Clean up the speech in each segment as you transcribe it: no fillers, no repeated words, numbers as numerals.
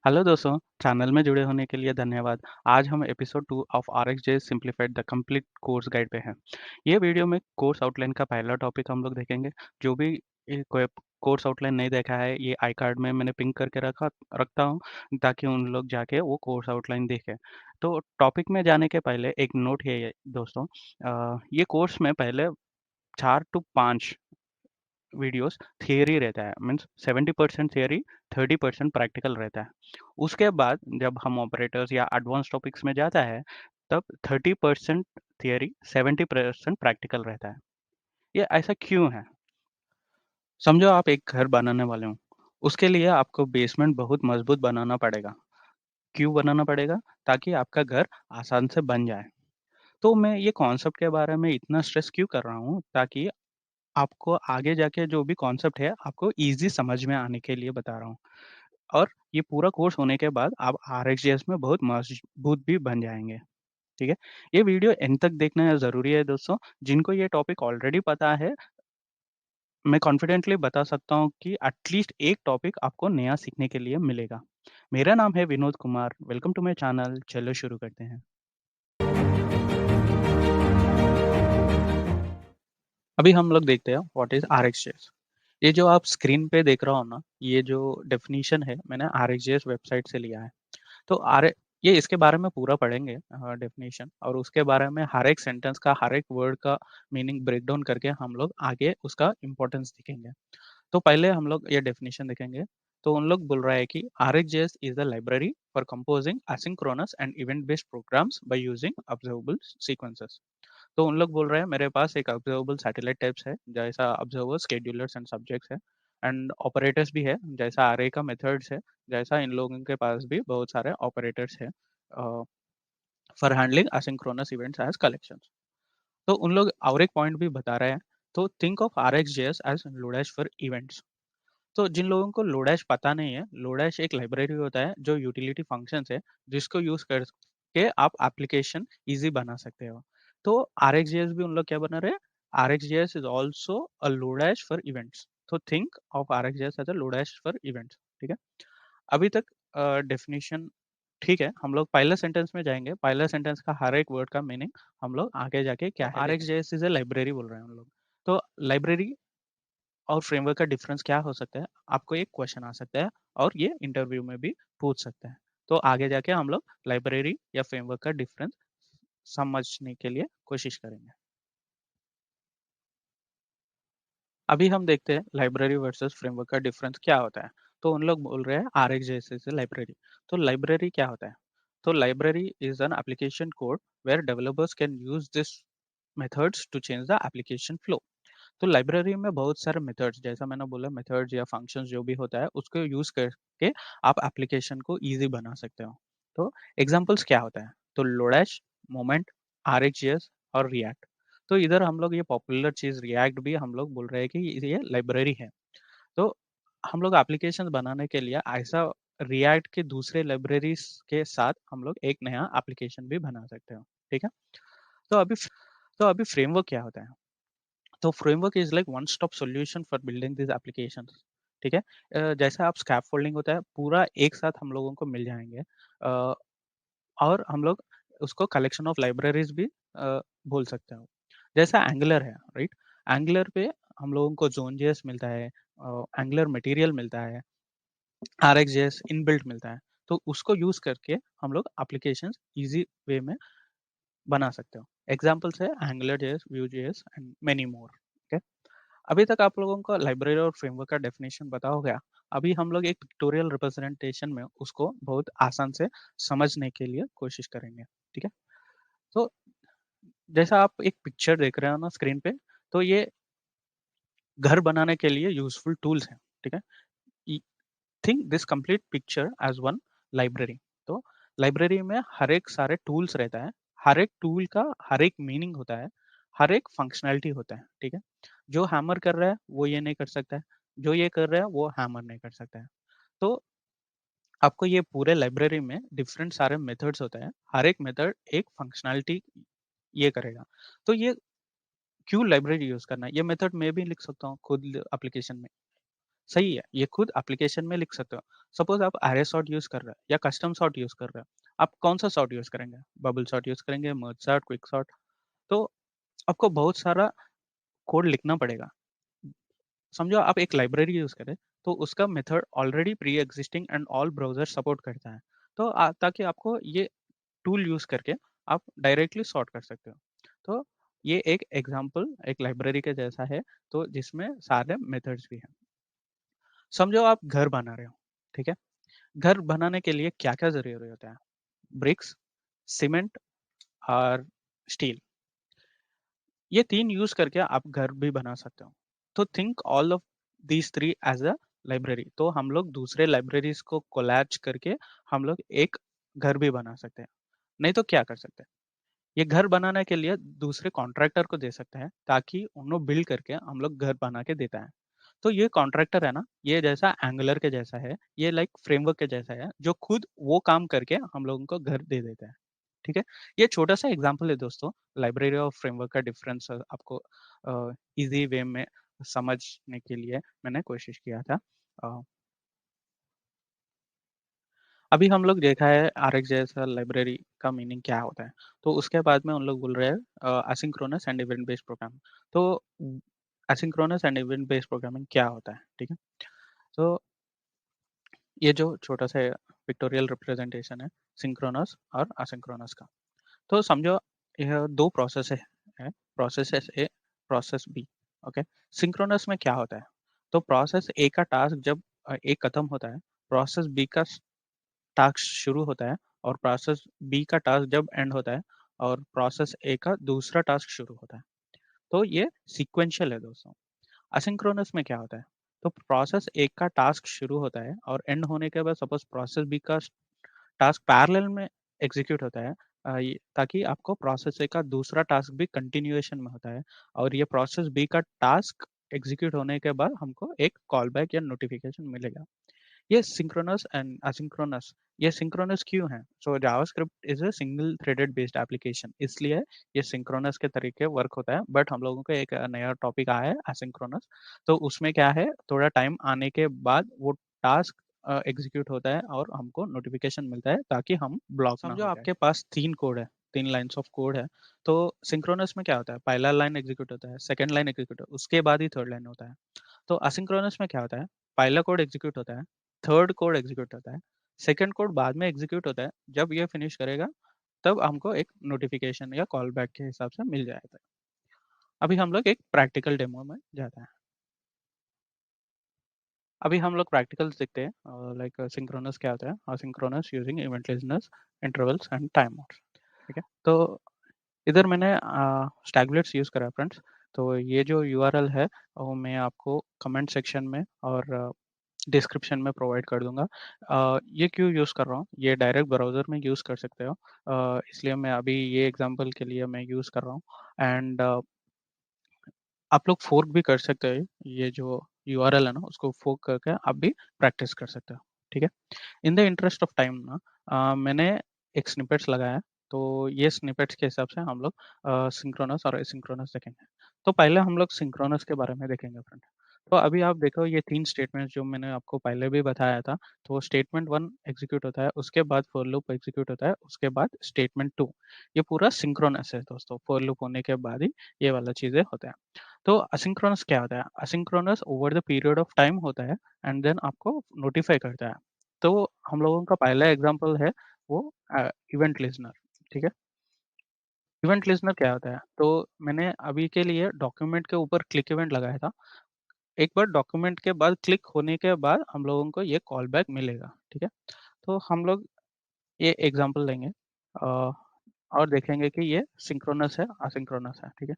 Hello दोस्तों, channel में जुड़े होने के लिए धन्यवाद। आज हम episode 2 of RXJ simplified the complete course guide पे हैं। ये वीडियो में कोर्स आउटलाइन का पहला टॉपिक हम लोग देखेंगे। जो भी कोई कोर्स आउटलाइन नहीं देखा है, ये आई कार्ड में मैंने पिन करके रखता हूँ ताकि उन लोग जाके वो कोर्स आउटलाइन देखें। तो टॉपिक में जाने के पहले एक नोट है ये दोस्तों, ये कोर्स में पहले 4 टू 5 वीडियोस थियरी रहता है, मीन्स 70% थियरी, 30% प्रैक्टिकल रहता है। उसके बाद जब हम ऑपरेटर्स या एडवांस टॉपिक्स में जाता है, तब 30% थियरी, 70% प्रैक्टिकल रहता है। ये ऐसा क्यों है? समझो आप एक घर बनाने वाले हो, उसके लिए आपको बेसमेंट बहुत मजबूत बनाना पड़ेगा। क्यों बनाना पड़ेगा? ताकि आपका घर आसान से बन जाए। तो मैं ये कॉन्सेप्ट के बारे में इतना स्ट्रेस क्यों कर रहा हूँ, ताकि आपको आगे जाके जो भी कॉन्सेप्ट है, आपको ईज़ी समझ में आने के लिए बता रहा हूँ। और ये पूरा कोर्स होने के बाद आप आरएक्सजेएस में बहुत मजबूत भी बन जाएँगे, ठीक है? ये वीडियो एंड तक देखना ज़रूरी है दोस्तों। जिनको ये टॉपिक ऑलरेडी पता है, मैं कॉन्फिडेंटली बता सकता हूँ कि एटलीस्ट एक टॉपिक आपको नया सीखने के लिए मिलेगा। मेरा नाम है Vinod Kumar, welcome to my channel. चलो शुरू करते हैं। अभी हम लोग देखते हैं व्हाट इज़ आरएक्सजेएस। ये जो आप स्क्रीन पे देख रहा हो ना, ये जो डेफिनिशन है, मैंने आरएक्सजेएस वेबसाइट से लिया है। तो आर ये इसके बारे में पूरा पढ़ेंगे डेफिनेशन, और उसके बारे में हर एक सेंटेंस का, हर एक वर्ड का मीनिंग ब्रेक डाउन करके हम लोग आगे उसका इम्पोर्टेंस देखेंगे। तो पहले हम लोग ये डेफिनेशन देखेंगे। तो उन लोग बोल रहा है कि RXJS is the library for composing asynchronous and event based programs by using observable sequences. तो उन लोग बोल रहे हैं मेरे पास एक ऑब्जर्वेबल सैटेलाइट टाइप्स है, जैसा ऑब्जर्वर, शेड्यूलर्स एंड सब्जेक्ट्स है, एंड ऑपरेटर्स भी है, जैसा आरए का मेथड्स है, जैसा इन लोगों के पास भी बहुत सारे ऑपरेटर्स है for handling asynchronous events as collections. तो उन लोग और एक पॉइंट भी बता रहे हैं। तो think of RxJS as Lodash for events. तो जिन लोगों को लोडैश पता नहीं है, लोडैश एक लाइब्रेरी होता है जो यूटिलिटी फंक्शंस है, जिसको यूज करके आप एप्लीकेशन इजी बना सकते हो। तो RxJS भी उन लोग क्या बना रहे हैं? RxJS is also a Lodash for events. तो think of RxJS as a Lodash for events, ठीक है? अभी तक डेफिनेशन ठीक है। हम लोग पहले सेंटेंस में जाएंगे। पहले सेंटेंस का हर एक वर्ड का मीनिंग हम लोग आगे जाके क्या है RxJS इज ए लाइब्रेरी बोल रहे हैं हम लोग। तो लाइब्रेरी और फ्रेमवर्क का डिफरेंस क्या हो सकता है? आपको एक क्वेश्चन आ सकता है, और ये इंटरव्यू में भी पूछ सकते हैं। तो आगे जाके हम लोग लाइब्रेरी या फ्रेमवर्क का डिफरेंस समझने के लिए कोशिश करेंगे। अभी हम देखते हैं लाइब्रेरी वर्सेस फ्रेमवर्क का डिफरेंस क्या होता है। तो उन लोग बोल रहे हैं RxJS इज लाइब्रेरी। तो लाइब्रेरी क्या होता है? तो library is an application code where developers can use this methods to change the application flow. तो लाइब्रेरी में बहुत सारे मेथड्स, जैसा मैंने बोला, मेथड्स या फंक्शंस जो भी होता है, उसको यूज करके आप एप्लीकेशन को इजी बना सकते हो। तो एग्जांपल्स क्या होता है? तो लोडैश, मोमेंट, RxJS और रिएक्ट। तो इधर हम लोग ये पॉपुलर चीज रिएक्ट भी हम लोग बोल रहे हैं कि ये लाइब्रेरी है। तो हम लोग एप्लीकेशन बनाने के लिए ऐसा रिएक्ट के दूसरे लाइब्रेरीज के साथ हम लोग एक नया एप्लीकेशन भी बना सकते हो, ठीक है? तो अभी फ्रेमवर्क क्या होता है? तो framework is like one stop solution for building this applications, ठीक है? जैसा आप स्कैफोल्डिंग होता है, पूरा एक साथ हम लोगों को मिल जाएंगे। अ, और हम लोग उसको कलेक्शन ऑफ लाइब्रेरीज भी बोल सकते हो। जैसा एंगुलर है, राइट? एंगुलर पे हम लोगों को जोन जेएस मिलता है, एंगुलर मटेरियल मिलता है, RxJS इनबिल्ट मिलता है। तो उसको यूज करके हम लोग एप्लीकेशन इजी वे में बना सकते हो। एग्जाम्पल्स है angular JS, Vue JS and many more. अभी तक आप लोगों को लाइब्रेरी और फ्रेमवर्क का डेफिनेशन पता हो गया। अभी हम लोग एक पिक्टोरियल रिप्रेजेंटेशन में उसको बहुत आसान से समझने के लिए कोशिश करेंगे, ठीक है? तो जैसा आप एक पिक्चर देख रहे हो ना स्क्रीन पे, तो ये घर बनाने के लिए यूजफुल टूल्स हैं, ठीक है? Think this complete picture as one library. तो लाइब्रेरी में हर एक सारे टूल्स रहता है, हर एक टूल का हर एक मीनिंग होता है, हर एक फंक्शनैलिटी होता है, ठीक है? जो हैमर कर रहा है वो ये नहीं कर सकता है, जो ये कर रहा है वो हैमर नहीं कर सकता है। तो आपको ये पूरे लाइब्रेरी में डिफरेंट सारे मेथड्स होते हैं, हर एक मेथड एक फंक्शनैलिटी ये करेगा। तो ये क्यों लाइब्रेरी यूज करना है? ये मेथड मैं भी लिख सकता हूँ खुद एप्लीकेशन में। सही है, ये खुद एप्लीकेशन में लिख सकते हो। सपोज़ आप array sort यूज़ कर रहे हो या कस्टम सॉर्ट यूज़ कर रहे हो, आप कौन-सा सॉर्ट यूज़ करेंगे? बबल सॉर्ट यूज़ करेंगे, मर्ज सॉर्ट, क्विक सॉर्ट, तो आपको बहुत सारा कोड लिखना पड़ेगा। समझो आप एक लाइब्रेरी यूज़ करें, तो उसका method already pre existing and all browser support करता है। तो ताकि आपको ये टूल यूज़ करके आप डायरेक्टली सॉर्ट कर सकते हो। तो ये एक एग्ज़ाम्पल एक लाइब्रेरी के जैसा है, तो जिसमें सारे मेथड्स भी हैं। समझो आप घर बना रहे हो, ठीक है? घर बनाने के लिए क्या-क्या ज़रूरी होता है? ब्रिक्स, सीमेंट और स्टील। ये 3 यूज़ करके आप घर भी बना सकते हो। तो think all of these 3 as a library. तो हम लोग दूसरे लाइब्रेरीज़ को कोलैप्स करके हम लोग एक घर भी बना सकते हैं। नहीं तो क्या कर सकते हैं? ये घर बनाने के लिए दूसरे कॉन्ट्रैक्टर को दे सकते हैं, ताकि उन लोग बिल्ड करके हम लोग घर बना के देता है। तो ये कॉन्ट्रैक्टर है ना, ये जैसा एंगुलर के जैसा है, ये लाइक फ्रेमवर्क के जैसा है, जो खुद वो काम करके हम लोगों को घर दे देता है। ठीक है? ये छोटा-सा एग्ज़ाम्पल है दोस्तों, लाइब्रेरी और फ्रेमवर्क का डिफरेंस आपको ईज़ी वे में समझने के लिए मैंने कोशिश किया था। अ, अभी हम लोग देखा है आरएक्सजेएस लाइब्रेरी का मीनिंग क्या होता है। तो उसके बाद में उन लोग बोल रहे हैं asynchronous and event based programming. तो asynchronous and event based programming क्या होता है? ठीक है? तो ये जो छोटा-सा पिक्टोरियल रिप्रेजेंटेशन है, सिंक्रोनस और एसिंक्रोनस का। तो समझो यह 2 प्रोसेस है, process A, process B, okay? Synchronous में क्या होता है? तो प्रोसेस ए का टास्क जब ए खत्म होता है, प्रोसेस बी का टास्क शुरू होता है और प्रोसेस बी का टास्क जब एंड होता है और प्रोसेस ए का दूसरा टास्क शुरू होता है। तो ये सीक्वेंशियल है दोस्तों। एसिंक्रोनस में क्या होता है? तो प्रोसेस ए का टास्क शुरू होता है और एंड होने के बाद सपोज़ प्रोसेस बी का टास्क पैरेलल में एग्जीक्यूट होता है, ताकि आपको प्रोसेस ए का दूसरा टास्क भी कंटिन्यूएशन में होता है और ये प्रोसेस बी का टास्क एग्जीक्यूट होने के बाद हमको एक कॉल बैक या नोटिफिकेशन मिलेगा। ये सिंक्रोनस एंड असिंक्रोनस, ये सिंक्रोनस क्यों है? So JavaScript is a single threaded based application, इसलिए ये सिंक्रोनस के तरीके वर्क होता है। बट हम लोगों को एक नया टॉपिक आया है असिंक्रोनस। तो उसमें क्या है, थोड़ा टाइम आने के बाद वो टास्क एग्जीक्यूट होता है और हमको नोटिफिकेशन मिलता है, ताकि हम ब्लॉक ना समझो हो जाए। आपके पास 3 कोड है, 3 लाइन्स ऑफ कोड है। तो सिंक्रोनस में क्या होता है, पहला लाइन एग्जीक्यूट होता है, सेकंड लाइन एग्जीक्यूट होता है, उसके बाद ही थर्ड लाइन होता है। तो असिंक्रोनस में क्या होता है, पहला कोड एग्जीक्यूट होता है, थर्ड कोड एग्जीक्यूट होता है, सेकंड कोड बाद में एग्जीक्यूट होता है। जब ये फिनिश करेगा, तब हमको एक नोटिफिकेशन या कॉल बैक के हिसाब से मिल जाएगा। अभी हम लोग एक प्रैक्टिकल डेमो में जाते हैं। अभी हम लोग प्रैक्टिकल्स देखते हैं, लाइक सिंक्रोनस क्या होता है, asynchronous using event listeners, intervals and timers. ठीक है? तो इधर मैंने स्टैगलेट्स यूज़ करा है फ्रेंड्स। तो ये जो यूआरएल है, वो मैं आपको कमेंट सेक्शन में और डिस्क्रिप्शन में प्रोवाइड कर दूँगा। ये क्यों यूज़ कर रहा हूँ, ये डायरेक्ट ब्राउज़र में यूज़ कर सकते हो। इसलिए मैं अभी ये एग्ज़ाम्पल के लिए मैं यूज़ कर रहा हूँ। एंड आप लोग फ़ोर्क भी कर सकते हैं, ये जो यूआरएल है ना, उसको फ़ोर्क करके आप भी प्रैक्टिस कर सकते हो। ठीक है? In the interest of time ना, मैंने एक स्निपेट्स लगाया है, तो ये स्निपेट्स के हिसाब से हम लोग सिंक्रोनस और एसिंक्रोनस देखेंगे। तो पहले हम लोग सिंक्रोनस के बारे में देखेंगे फ्रेंड। तो अभी आप देखो, ये 3 स्टेटमेंट्स जो मैंने आपको पहले भी बताया था, तो स्टेटमेंट 1 एग्ज़ीक्यूट होता है, उसके बाद फॉर लूप एग्ज़ीक्यूट होता है, उसके बाद स्टेटमेंट 2। ये पूरा सिंक्रोनस है दोस्तों, फॉर लूप होने के बाद ही ये वाला चीज़ें होता है। तो असिंक्रोनस क्या होता है? Asynchronous over the period of time होता है एंड देन आपको नोटिफ़ाई करता है। तो हम लोगों का पहला एग्ज़ाम्पल है वो इवेंट लिस्टनर, ठीक है? इवेंट लिस्टनर क्या होता है? तो मैंने अभी के लिए डॉक्यूमेंट के ऊपर क्लिक इवेंट लगाया था। एक बार डॉक्यूमेंट के बाद क्लिक होने के बाद हम लोगों को ये कॉल बैक मिलेगा, ठीक है? तो हम लोग ये एग्ज़ाम्पल लेंगे और देखेंगे कि ये सिंक्रोनस है, असिंक्रोनस है, ठीक है?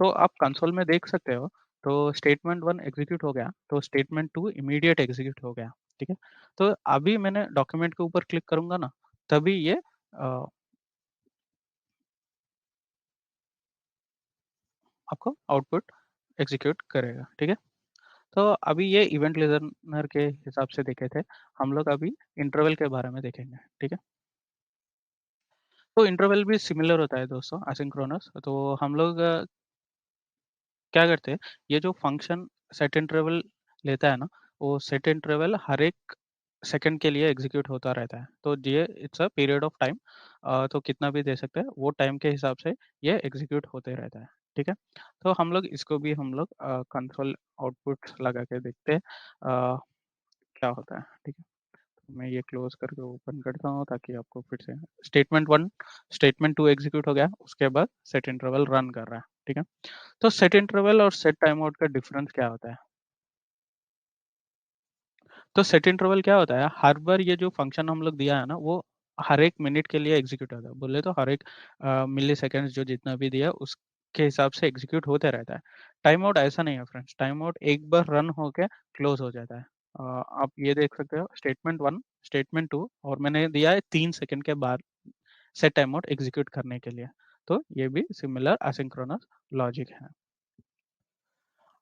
तो आप कंसोल में देख सकते हो, तो स्टेटमेंट 1 एग्ज़ीक्यूट हो गया, तो स्टेटमेंट 2 इमीडिएट एग्ज़ीक्यूट हो गया, ठीक है? तो अभी मैंने डॉक्यूमेंट के ऊपर क्लिक करूँगा ना, तभी ये आपको आउटपुट एग्ज़ीक्यूट करेगा, ठीक है? तो अभी ये इवेंट लिज़नर के हिसाब से देखे थे, हम लोग अभी इंटरवल के बारे में देखेंगे, ठीक है? तो इंटरवल भी सिमिलर होता है दोस्तों, एसिंक्रोनस। तो हम लोग क्या करते हैं, ये जो फंक्शन सेट इंटरवल लेता है ना, वो सेट इंटरवल हर एक सेकंड के लिए एग्जीक्यूट होता रहता है। तो ये it's a period of time, तो कितना भी दे सकते हैं, वो टाइम के हिसाब से ये एग्जीक्यूट होते रहता है, ठीक है? तो हम लोग इसको भी हम लोग कंसोल आउटपुट लगा के देखते हैं क्या होता है, ठीक है? मैं ये क्लोज करके ओपन करता हूँ ताकि आपको फिर से स्टेटमेंट 1, स्टेटमेंट 2 एग्जीक्यूट हो गया, उसके बाद सेट इंटरवल रन कर रहा है, ठीक है? तो सेट इंटरवल और सेट टाइम आउट का डिफरेंस क्या होता है? तो सेट इंटरवल क्या होता है, हर बार ये जो फंक्शन हम लोग दिया है ना, वो हर एक मिनट के लिए एग्जीक्यूट होता है। बोले तो हर एक मिली सेकेंड्स जो जितना भी दिया उसके हिसाब से एग्जीक्यूट होते रहता है। टाइम आउट ऐसा नहीं है फ्रेंड्स, टाइम आउट एक बार रन होके क्लोज हो जाता है। आप ये देख सकते हो स्टेटमेंट 1, स्टेटमेंट 2 और मैंने दिया है 3 सेकंड के बाद सेट टाइम आउट एग्जीक्यूट करने के लिए। तो ये भी सिमिलर एसिंक्रोनस लॉजिक है।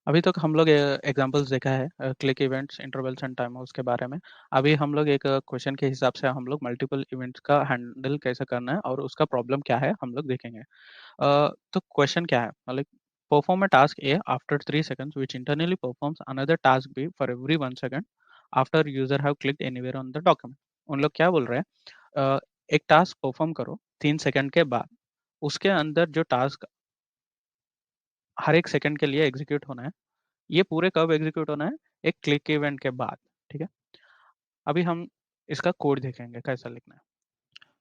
अभी तक हम लोग एग्जांपल्स देखा है क्लिक इवेंट्स, इंटरवल्स एंड टाइमआउट्स के बारे में। अभी हम लोग एक क्वेश्चन के हिसाब से हम लोग मल्टीपल इवेंट्स का हैंडल कैसे करना है और उसका प्रॉब्लम क्या है हम लोग देखेंगे। तो क्वेश्चन क्या है, मतलब perform a task A after 3 seconds which internally performs another task B for every 1 second after user have clicked anywhere on the document। उन लोग क्या बोल रहे हैं, एक टास्क परफॉर्म करो 3 सेकंड के बाद, उसके अंदर जो टास्क हर एक सेकंड के लिए एग्जीक्यूट होना है, ये पूरे कब एग्जीक्यूट होना है, एक क्लिक इवेंट के बाद, ठीक है? अभी हम इसका कोड देखेंगे कैसा लिखना है।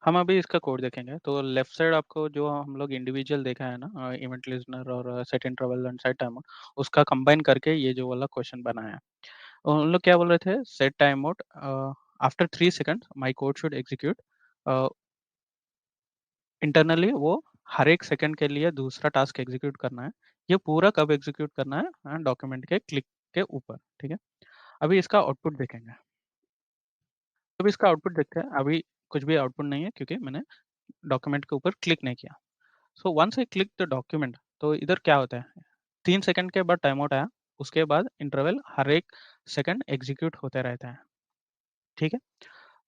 हम अभी इसका कोड देखेंगे तो लेफ्ट साइड आपको जो हम लोग इंडिविजुअल देखा है ना, इवेंट लिस्टनर और set interval and set time out, उसका कंबाइन करके ये जो वाला क्वेश्चन बनाया है। उन लोग क्या बोल रहे थे, set time out after 3 seconds my code should execute, internally वो हर एक सेकंड के लिए दूसरा टास्क एग्जीक्यूट करना है। ये पूरा कब एग्जीक्यूट करना है, डॉक्यूमेंट के क्लिक के ऊपर, ठीक है? अभी इसका आउटपुट देखेंगे। अभी इसका आउटपुट देखते हैं। अभी कुछ भी आउटपुट नहीं है क्योंकि मैंने डॉक्यूमेंट के ऊपर क्लिक नहीं किया। So once I click the document, तो इधर क्या होता है, 3 सेकंड के बाद टाइम आउट आया, उसके बाद इंटरवल हर एक सेकंड एग्जीक्यूट होते रहता है, ठीक है?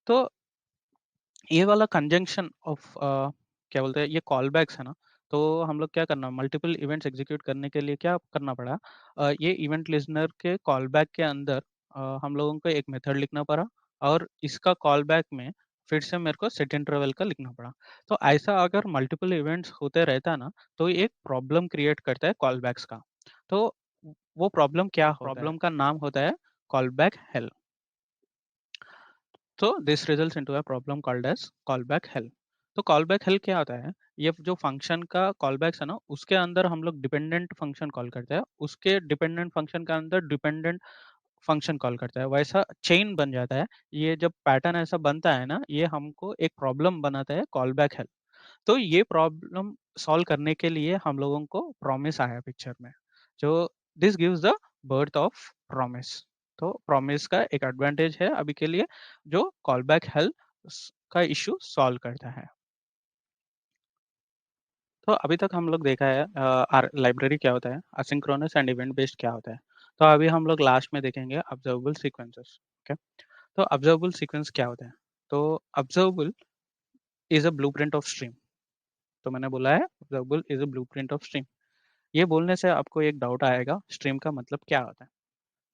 तो ये वाला कंजंक्शन ऑफ क्या बोलते हैं, ये कॉल बैक्स है ना, तो हम लोग क्या करना, मल्टीपल इवेंट्स एग्जीक्यूट करने के लिए क्या करना पड़ा, ये इवेंट लिस्टनर के कॉल बैक के अंदर हम लोगों को एक मेथड लिखना पड़ा और इसका कॉल बैक में फिर से मेरे को सेट इंटरवल का लिखना पड़ा। तो ऐसा अगर मल्टीपल इवेंट्स होते रहता ना, तो ये एक प्रॉब्लम क्रिएट करता है कॉल बैक्स का। तो वो प्रॉब्लम क्या होता है, प्रॉब्लम का नाम होता है कॉल बैक हेल। तो this results into a problem called as callback hell. तो कॉलबैक हेल क्या होता है, ये जो फंक्शन का कॉलबैक्स है ना, उसके अंदर हम लोग डिपेंडेंट फंक्शन कॉल करते हैं, उसके डिपेंडेंट फंक्शन के अंदर डिपेंडेंट फंक्शन कॉल करता है, वैसा चेन बन जाता है। ये जब पैटर्न ऐसा बनता है ना, ये हमको एक प्रॉब्लम बनाता है कॉलबैक हेल। तो ये प्रॉब्लम सॉल्व करने के लिए हम लोगों को प्रॉमिस आया पिक्चर में, जो this gives the birth of promise. तो प्रॉमिस का एक एडवांटेज है अभी के लिए, जो कॉलबैक हेल्प का इश्यू सॉल्व करता है। तो अभी तक हम लोग देखा है लाइब्रेरी क्या होता है, असिंक्रोनस एंड इवेंट बेस्ड क्या होता है। तो अभी हम लोग लास्ट में देखेंगे ऑब्जर्वेबल सीक्वेंसेस। ओके, तो ऑब्जर्वेबल सीक्वेंस क्या होता है, तो observable is a blueprint of stream. तो मैंने बोला है observable is a blueprint of stream. ये बोलने से आपको एक डाउट आएगा, स्ट्रीम का मतलब क्या होता है।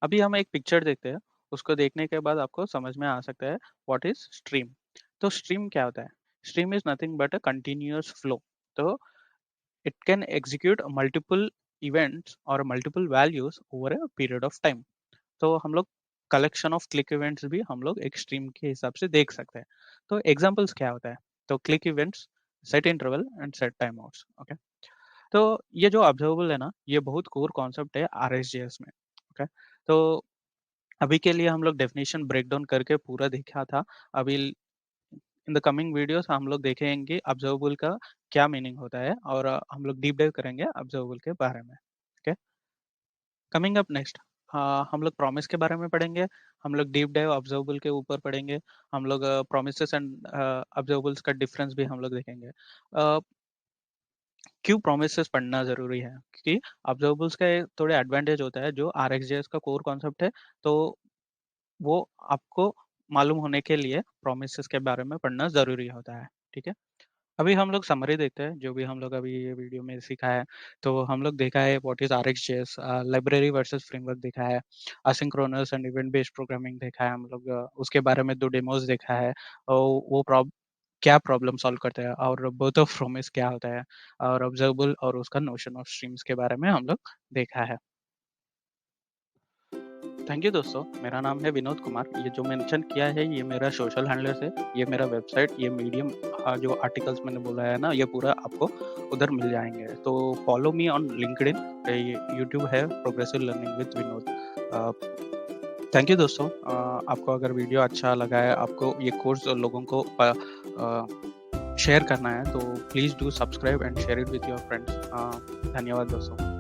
अभी हम एक पिक्चर देखते हैं, उसको देखने के बाद आपको समझ में आ सकता है व्हाट इज स्ट्रीम। तो स्ट्रीम क्या होता है, stream is nothing but a continuous flow. तो it can execute multiple events और multiple values over a period of time. तो हम लोग कलेक्शन ऑफ क्लिक इवेंट्स भी हम लोग एक स्ट्रीम के हिसाब से देख सकते हैं। तो एग्जाम्पल्स क्या होता है, तो click events, set interval and set time outs. Okay, तो ये जो ऑब्जर्वेबल है ना, ये बहुत कोर कॉन्सेप्ट है आरएसजेएस में। ओके, तो अभी के लिए हम लोग डेफिनेशन ब्रेक डाउन करके पूरा देखा था। अभी इन द कमिंग वीडियोस हम लोग देखेंगे ऑब्जर्वेबल का क्या मीनिंग होता है और हम लोग डीप डाइव करेंगे ऑब्जर्वेबल के बारे में। ओके, कमिंग अप नेक्स्ट हम लोग प्रॉमिस के बारे में पढ़ेंगे, हम लोग डीप डाइव ऑब्जर्वेबल के ऊपर पढ़ेंगे, हम लोग प्रोमिसेस एंड ऑब्जर्वेबल्स का डिफरेंस भी हम लोग देखेंगे। क्यों प्रोमिसेस पढ़ना ज़रूरी है? क्योंकि ऑब्जर्वेबल्स का एक थोड़े एडवांटेज होता है, जो आरएक्सजेएस का कोर कॉन्सेप्ट है, तो वो आपको मालूम होने के लिए प्रोमिसेस के बारे में पढ़ना ज़रूरी होता है, ठीक है? अभी हम लोग समरी देखते हैं, जो भी हम लोग अभी ये वीडियो में सीखा है। तो हम लोग देखा है what is RxJS, library versus framework देखा है, asynchronous and event based programming देखा है हम लोग, उसके बारे में 2 डेमोज़ देखा है। और वो क्या प्रॉब्लम सॉल्व करता है और बोथ ऑफ प्रोमिस क्या होता है, और ऑब्जर्वेबल और उसका नोशन ऑफ स्ट्रीम्स के बारे में हम लोग देखा है। थैंक यू दोस्तों, मेरा नाम है विनोद कुमार। ये जो मेंशन किया है ये मेरा सोशल हैंडलर्स है, ये मेरा वेबसाइट, ये मीडियम, जो आर्टिकल्स मैंने बोला है ना, ये पूरा आपको उधर मिल जाएँगे। तो follow me on LinkedIn, YouTube है progressive learning with Vinod. Thank you दोस्तों। आपको अगर वीडियो अच्छा लगा है, आपको ये कोर्स लोगों को शेयर करना है, तो please do subscribe and share it with your friends. धन्यवाद दोस्तों।